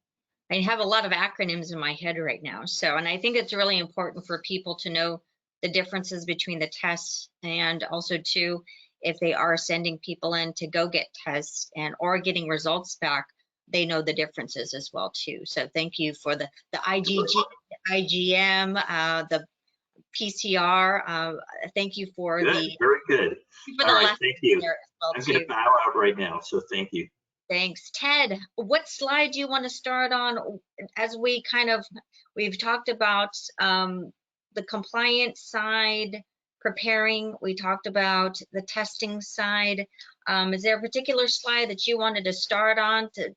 I have a lot of acronyms in my head right now. And I think it's really important for people to know the differences between the tests, and also too, if they are sending people in to go get tests or getting results back, they know the differences as well too. So thank you for the IgG, IgM, the PCR. Thank you for good, very good. All right, thank you. I'm going to bow out right now, so thank you. Thanks. Ted, what slide do you want to start on as we've talked about the compliance side, preparing, we talked about the testing side. Is there a particular slide that you wanted to start on to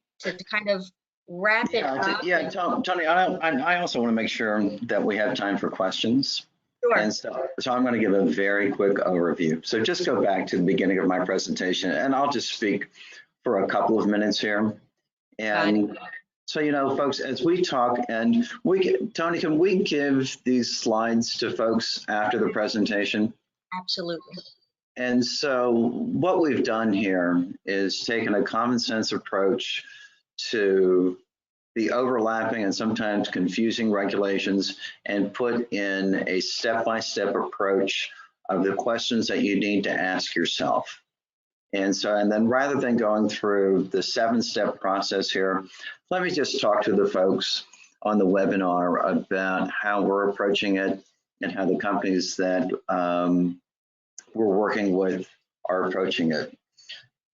kind of wrap it up? Yeah, Tony, I also want to make sure that we have time for questions. Sure. And so I'm going to give a very quick overview. So just go back to the beginning of my presentation, and I'll just speak for a couple of minutes here. And So, you know, folks, as we talk, and Tony, can we give these slides to folks after the presentation? Absolutely. And so what we've done here is taken a common sense approach to the overlapping and sometimes confusing regulations and put in a step-by-step approach of the questions that you need to ask yourself. And then rather than going through the 7-step process here, let me just talk to the folks on the webinar about how we're approaching it and how the companies that we're working with are approaching it.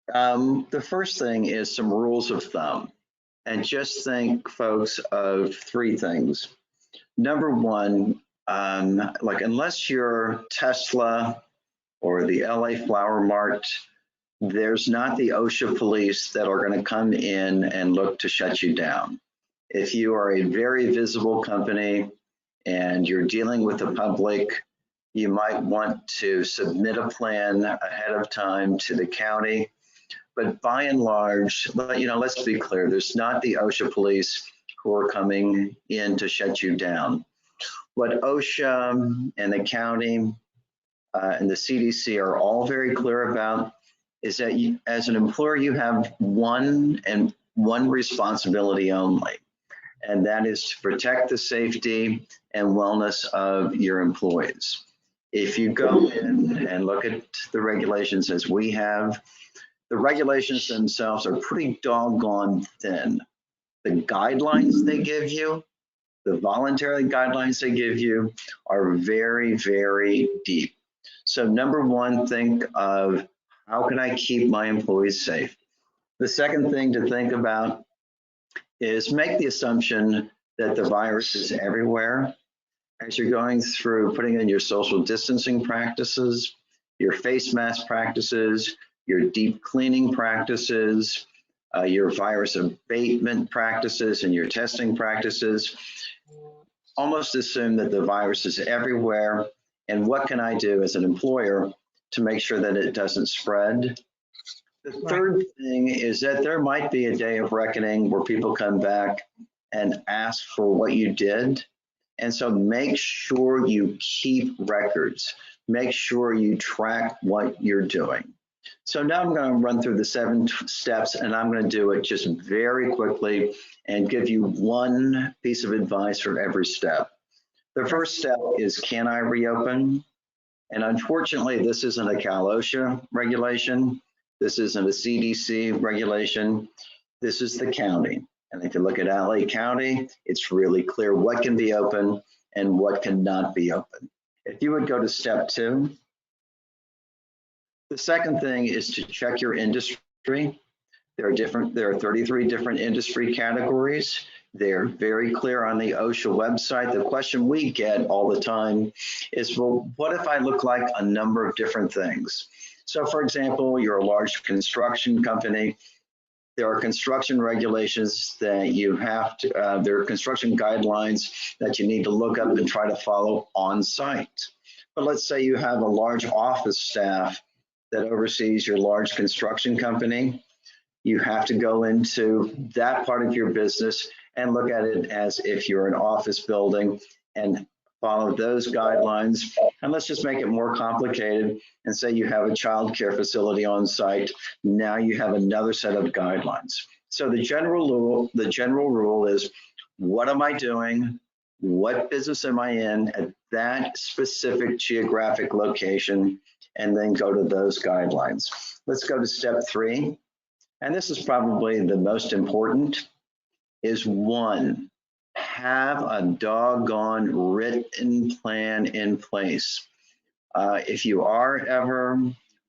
The first thing is some rules of thumb. And just think, folks, of 3 things. Number 1, like unless you're Tesla or the LA Flower Mart, there's not the OSHA police that are going to come in and look to shut you down. If you are a very visible company and you're dealing with the public, you might want to submit a plan ahead of time to the county. But by and large, you know, let's be clear, there's not the OSHA police who are coming in to shut you down. What OSHA and the county and the CDC are all very clear about is that you, as an employer, you have one responsibility only, and that is to protect the safety and wellness of your employees. If you go in and look at the regulations as we have, the regulations themselves are pretty doggone thin. The guidelines they give you, the voluntary guidelines they give you, are very, very deep. So number 1, think of how can I keep my employees safe? The second thing to think about is make the assumption that the virus is everywhere. As you're going through putting in your social distancing practices, your face mask practices, your deep cleaning practices, your virus abatement practices, and your testing practices, almost assume that the virus is everywhere. And what can I do as an employer to make sure that it doesn't spread? The third thing is that there might be a day of reckoning where people come back and ask for what you did. And so make sure you keep records. Make sure you track what you're doing. So now I'm going to run through the 7 steps, and I'm going to do it just very quickly and give you one piece of advice for every step. The first step is, can I reopen? And unfortunately, this isn't a Cal OSHA regulation. This isn't a CDC regulation. This is the county. And if you look at LA County, it's really clear what can be open and what cannot be open. If you would go to step 2, the second thing is to check your industry. There are 33 different industry categories. They're very clear on the OSHA website. The question we get all the time is, well, what if I look like a number of different things? So for example, you're a large construction company. There are construction regulations that you have to, there are construction guidelines that you need to look up and try to follow on site. But let's say you have a large office staff that oversees your large construction company. You have to go into that part of your business and look at it as if you're an office building and follow those guidelines. And let's just make it more complicated and say you have a child care facility on site. Now you have another set of guidelines. So the general rule is, what am I doing? What business am I in at that specific geographic location? And then go to those guidelines. Let's go to step 3. And this is probably the most important, is 1, have a doggone written plan in place. If you are ever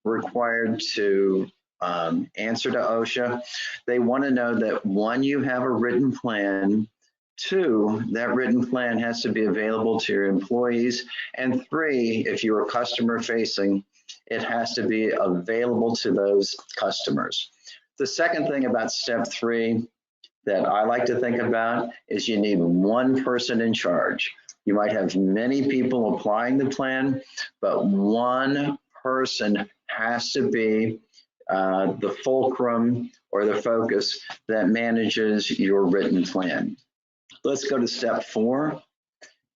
required to answer to OSHA, they want to know that 1, you have a written plan, 2, that written plan has to be available to your employees, and 3, if you're customer facing, it has to be available to those customers. The second thing about step 3 that I like to think about is you need 1 person in charge. You might have many people applying the plan, but 1 person has to be the fulcrum or the focus that manages your written plan. Let's go to step 4.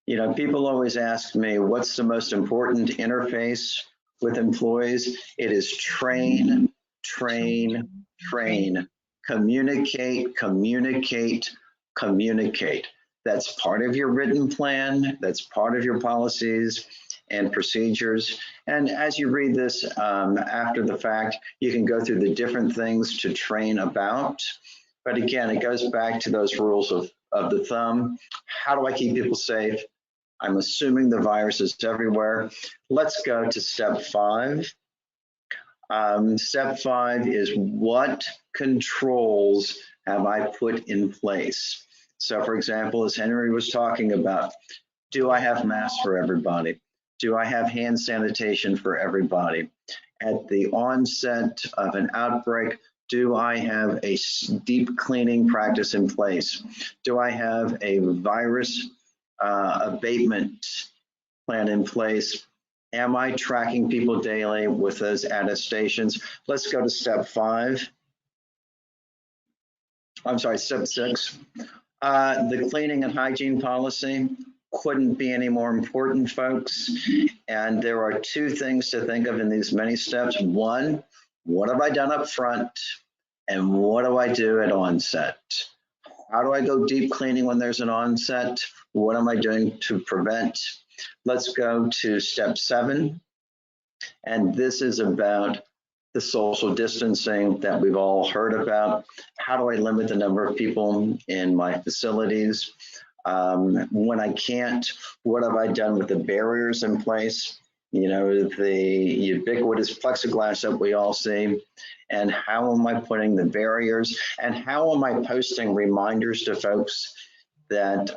You know, people always ask me, what's the most important interface with employees? It is train, train, train. Communicate, communicate, communicate. That's part of your written plan. That's part of your policies and procedures. And as you read this after the fact, you can go through the different things to train about. But again, it goes back to those rules of the thumb. How do I keep people safe? I'm assuming the virus is everywhere. Let's go to step 5. Step 5 is, what controls have I put in place? So for example, as Henry was talking about, do I have masks for everybody? Do I have hand sanitation for everybody? At the onset of an outbreak, do I have a deep cleaning practice in place? Do I have a virus abatement plan in place? Am I tracking people daily with those attestations? Let's go to step 5. I'm sorry, step 6. The cleaning and hygiene policy couldn't be any more important, folks. And there are 2 things to think of in these many steps. 1, what have I done up front? And what do I do at onset? How do I go deep cleaning when there's an onset? What am I doing to prevent? Let's go to step 7. And this is about the social distancing that we've all heard about. How do I limit the number of people in my facilities? When I can't, what have I done with the barriers in place? You know, the ubiquitous plexiglass that we all see. And how am I putting the barriers? And how am I posting reminders to folks that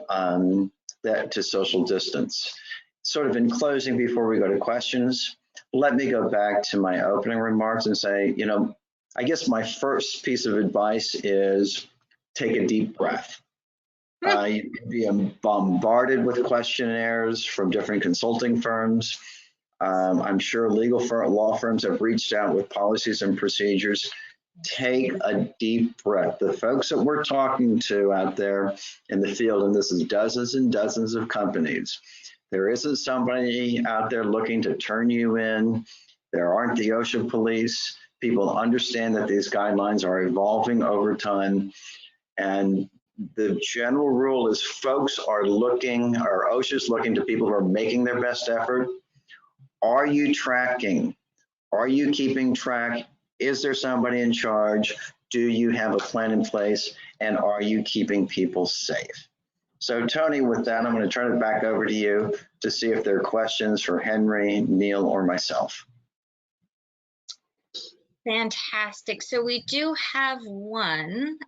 to social distance? Sort of in closing, before we go to questions, let me go back to my opening remarks and say, you know, I guess my first piece of advice is take a deep breath. You'd be bombarded with questionnaires from different consulting firms. I'm sure law firms have reached out with policies and procedures. Take a deep breath. The folks that we're talking to out there in the field, and this is dozens and dozens of companies, there isn't somebody out there looking to turn you in. There aren't the OSHA police. People understand that these guidelines are evolving over time. And the general rule is folks are looking, or OSHA's looking to people who are making their best effort. Are you tracking? Are you keeping track? Is there somebody in charge? Do you have a plan in place? And are you keeping people safe? So Tony, with that, I'm going to turn it back over to you to see if there are questions for Henry, Neal, or myself. Fantastic. So we do have one.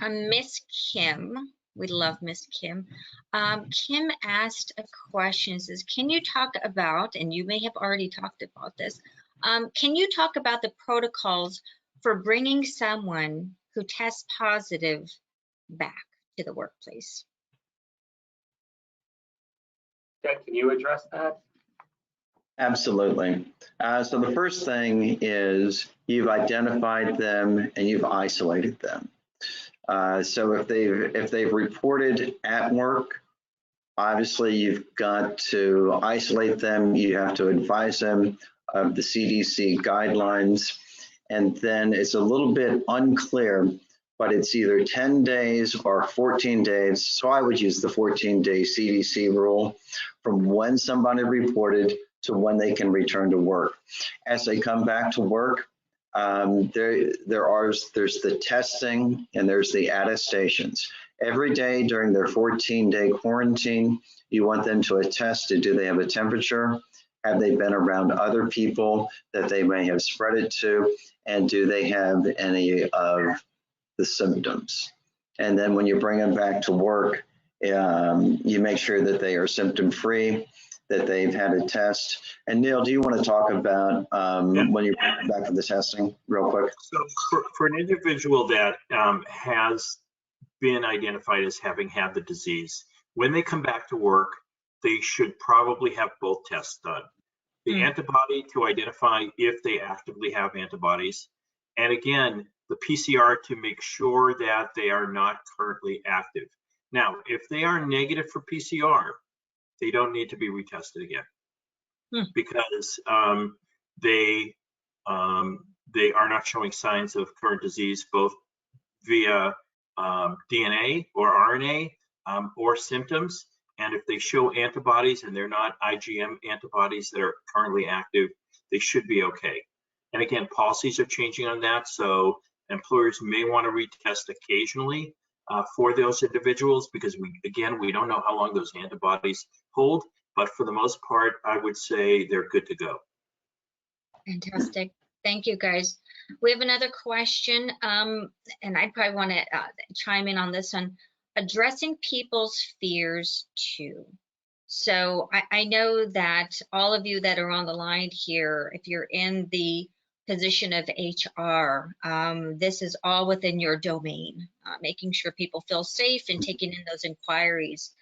Miss Kim. We love Miss Kim. Kim asked a question, says, can you talk about, and you may have already talked about this, can you talk about the protocols for bringing someone who tests positive back to the workplace? Ted, can you address that? Absolutely. So the first thing is you've identified them and you've isolated them. So if they've reported at work, obviously you've got to isolate them. You have to advise them of the CDC guidelines. And then it's a little bit unclear, but it's either 10 days or 14 days. So I would use the 14-day CDC rule from when somebody reported to when they can return to work. As they come back to work, there's the testing and there's the attestations. Every day during their 14-day quarantine, you want them to attest to, do they have a temperature? Have they been around other people that they may have spread it to? And do they have any of the symptoms? And then when you bring them back to work, you make sure that they are symptom-free, that they've had a test. And Neal, do you want to talk about when you bring them back for the testing real quick? So for an individual that has been identified as having had the disease, when they come back to work, they should probably have both tests done. The antibody to identify if they actively have antibodies, And again, the PCR to make sure that they are not currently active. Now, if they are negative for PCR, they don't need to be retested again because they are not showing signs of current disease, both via DNA or RNA or symptoms. And if they show antibodies and they're not IgM antibodies that are currently active, they should be okay. And again, policies are changing on that. So employers may want to retest occasionally for those individuals because we don't know how long those antibodies hold. But for the most part, I would say they're good to go. Fantastic. Thank you, guys. We have another question, and I probably want to chime in on this one. Addressing people's fears too. So I know that all of you that are on the line here, if you're in the position of HR, this is all within your domain, making sure people feel safe and taking in those inquiries.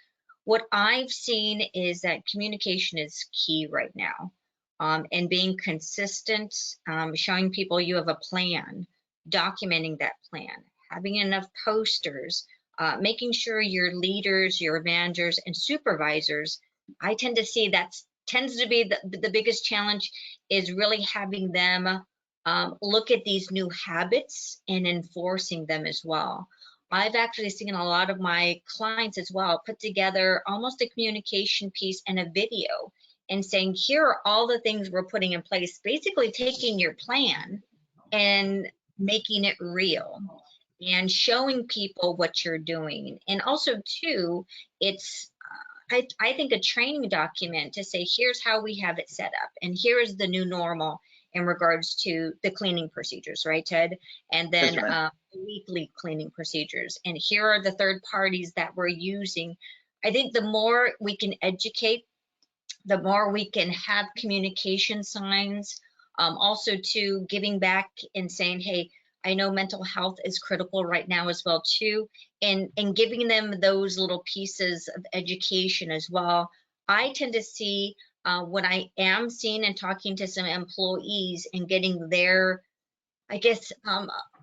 What I've seen is that communication is key right now. And being consistent, showing people you have a plan, documenting that plan, having enough posters, making sure your leaders, your managers, and supervisors, I tend to see that tends to be the biggest challenge is really having them look at these new habits and enforcing them as well. I've actually seen a lot of my clients as well put together almost a communication piece and a video and saying, here are all the things we're putting in place, basically taking your plan and making it real and showing people what you're doing. And also too, it's, I think a training document to say, here's how we have it set up. And here is the new normal in regards to the cleaning procedures, right, Ted? And then right. weekly cleaning procedures. And here are the third parties that we're using. I think the more we can educate, the more we can have communication signs, also to giving back and saying, hey, I know mental health is critical right now as well too, and giving them those little pieces of education as well. I tend to see what I am seeing and talking to some employees and getting their, I guess,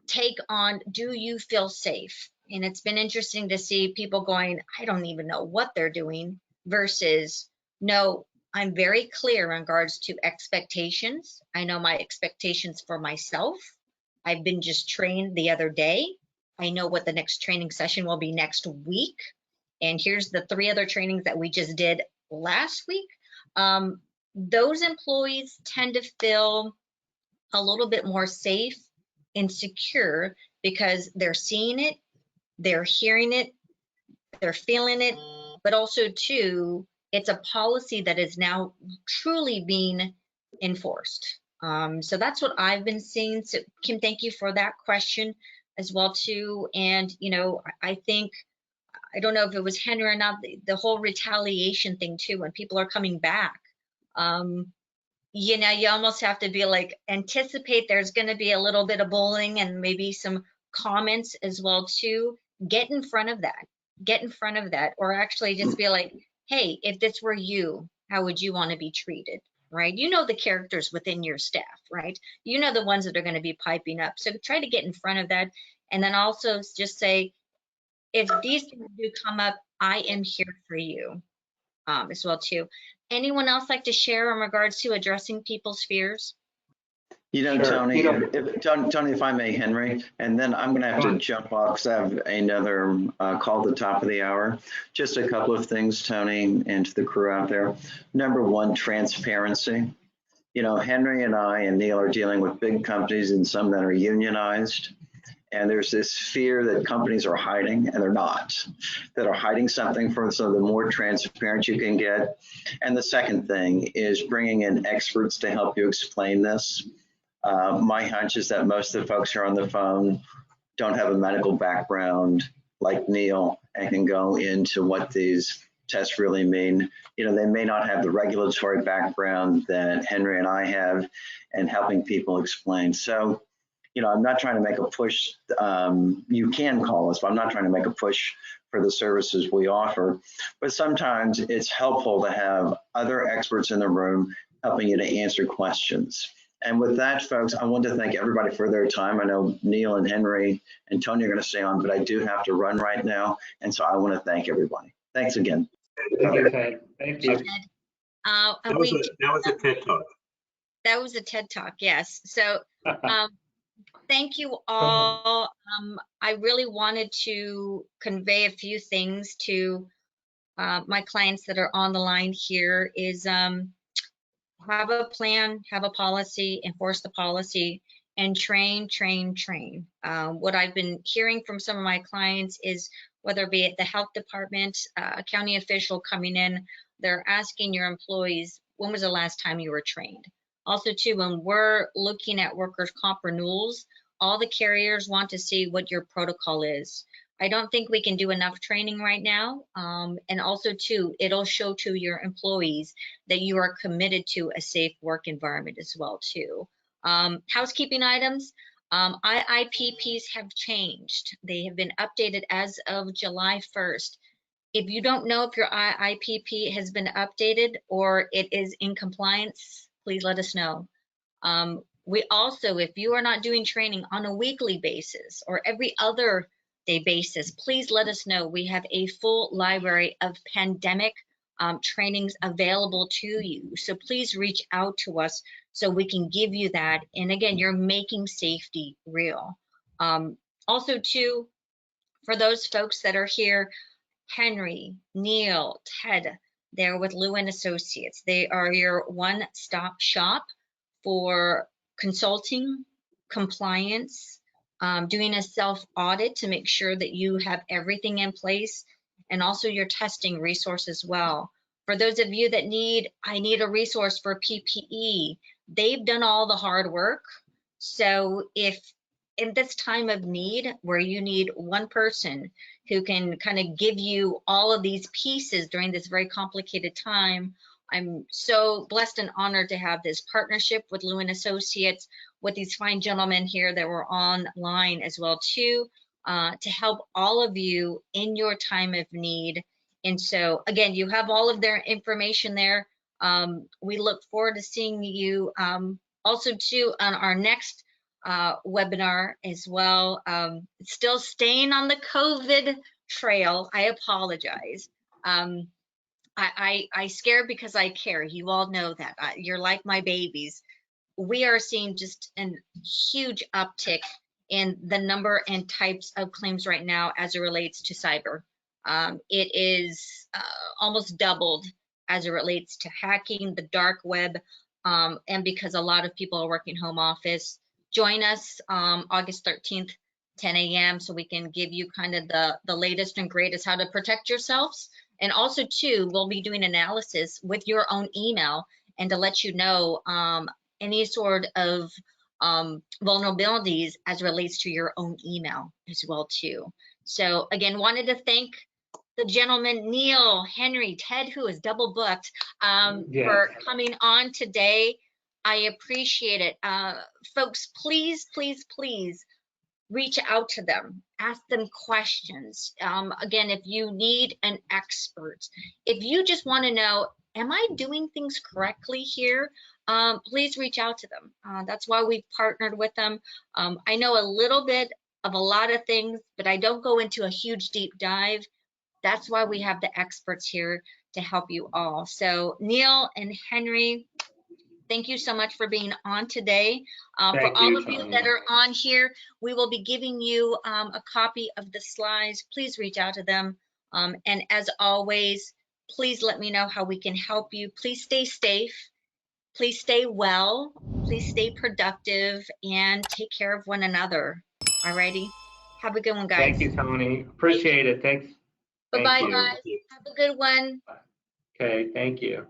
take on, do you feel safe? And it's been interesting to see people going, I don't even know what they're doing, versus, no, I'm very clear in regards to expectations. I know my expectations for myself. I've been just trained the other day. I know what the next training session will be next week. And here's the 3 other trainings that we just did last week. Those employees tend to feel a little bit more safe and secure because they're seeing it, they're hearing it, they're feeling it, but also too, it's a policy that is now truly being enforced. So that's what I've been seeing. So Kim, thank you for that question as well too. And you know, I think, I don't know if it was Henry or not, the whole retaliation thing too, when people are coming back, you know, you almost have to be like, anticipate there's going to be a little bit of bullying and maybe some comments as well too. Get in front of that, or actually just be like, hey, if this were you, how would you want to be treated, right? You know the characters within your staff, right? You know the ones that are going to be piping up. So try to get in front of that. And then also just say, if these things do come up, I am here for you as well too. Anyone else like to share in regards to addressing people's fears? You know, Sure. Tony, You know, Tony, if I may, Henry, and then I'm going to have to jump off because I have another call at the top of the hour. Just a couple of things, Tony, and to the crew out there. Number one, transparency. You know, Henry and I and Neal are dealing with big companies and some that are unionized. And there's this fear that companies are hiding, and they're not, that are hiding something from, so the more transparent you can get. And the second thing is bringing in experts to help you explain this. My hunch is that most of the folks who are on the phone don't have a medical background like Neal and can go into what these tests really mean. You know, they may not have the regulatory background that Henry and I have, and helping people explain. So, you know, I'm not trying to make a push. You can call us, but I'm not trying to make a push for the services we offer. But sometimes it's helpful to have other experts in the room helping you to answer questions. And with that, folks, I want to thank everybody for their time. I know Neal and Henry and Tony are going to stay on, but I do have to run right now. And so I want to thank everybody. Thanks again. Thank you, Ted. Thank you. That was a TED Talk. That was a TED Talk, yes. So thank you all. I really wanted to convey a few things to my clients that are on the line here is have a plan, have a policy, enforce the policy, and train, train, train. What I've been hearing from some of my clients is whether it be at the health department, a county official coming in, they're asking your employees, when was the last time you were trained? Also, too, when we're looking at workers' comp renewals, all the carriers want to see what your protocol is. I don't think we can do enough training right now. And also, too, it'll show to your employees that you are committed to a safe work environment as well, too. Housekeeping items, IIPPs have changed. They have been updated as of July 1st. If you don't know if your IIPP has been updated or it is in compliance, please let us know. We also, if you are not doing training on a weekly basis or every other day basis, please let us know. We have a full library of pandemic trainings available to you. So please reach out to us so we can give you that. And again, you're making safety real. Also, too, for those folks that are here, Henry, Neal, Ted, they're with Lew and Associates. They are your one-stop shop for consulting, compliance, doing a self-audit to make sure that you have everything in place, and also your testing resource as well. For those of you that I need a resource for PPE, they've done all the hard work. So if in this time of need where you need one person who can kind of give you all of these pieces during this very complicated time, I'm so blessed and honored to have this partnership with Lew and Associates, with these fine gentlemen here that were online as well too, to help all of you in your time of need. And so again, you have all of their information there. We look forward to seeing you also too on our next webinar as well. Still staying on the COVID trail. I apologize. I scare because I care. You all know that. You're like my babies. We are seeing just a huge uptick in the number and types of claims right now as it relates to cyber. It is almost doubled as it relates to hacking, the dark web, and because a lot of people are working home office. Join us August 13th, 10 a.m. so we can give you kind of the latest and greatest how to protect yourselves. And also, too, we'll be doing analysis with your own email and to let you know any sort of vulnerabilities as it relates to your own email as well, too. So, again, wanted to thank the gentleman, Neal, Henry, Ted, who is double booked, for coming on today. I appreciate it. Folks, please, please, please reach out to them, ask them questions. Again, if you need an expert, if you just want to know, am I doing things correctly here? Please reach out to them. That's why we've partnered with them. I know a little bit of a lot of things, but I don't go into a huge deep dive. That's why we have the experts here to help you all. So Neal and Henry, thank you so much for being on today. For all of you that are on here, we will be giving you a copy of the slides. Please reach out to them. And as always, please let me know how we can help you. Please stay safe. Please stay well. Please stay productive and take care of one another. Alrighty. Have a good one, guys. Thank you, Tony. Appreciate it. Thanks. Bye-bye, guys. Have a good one. Okay, thank you.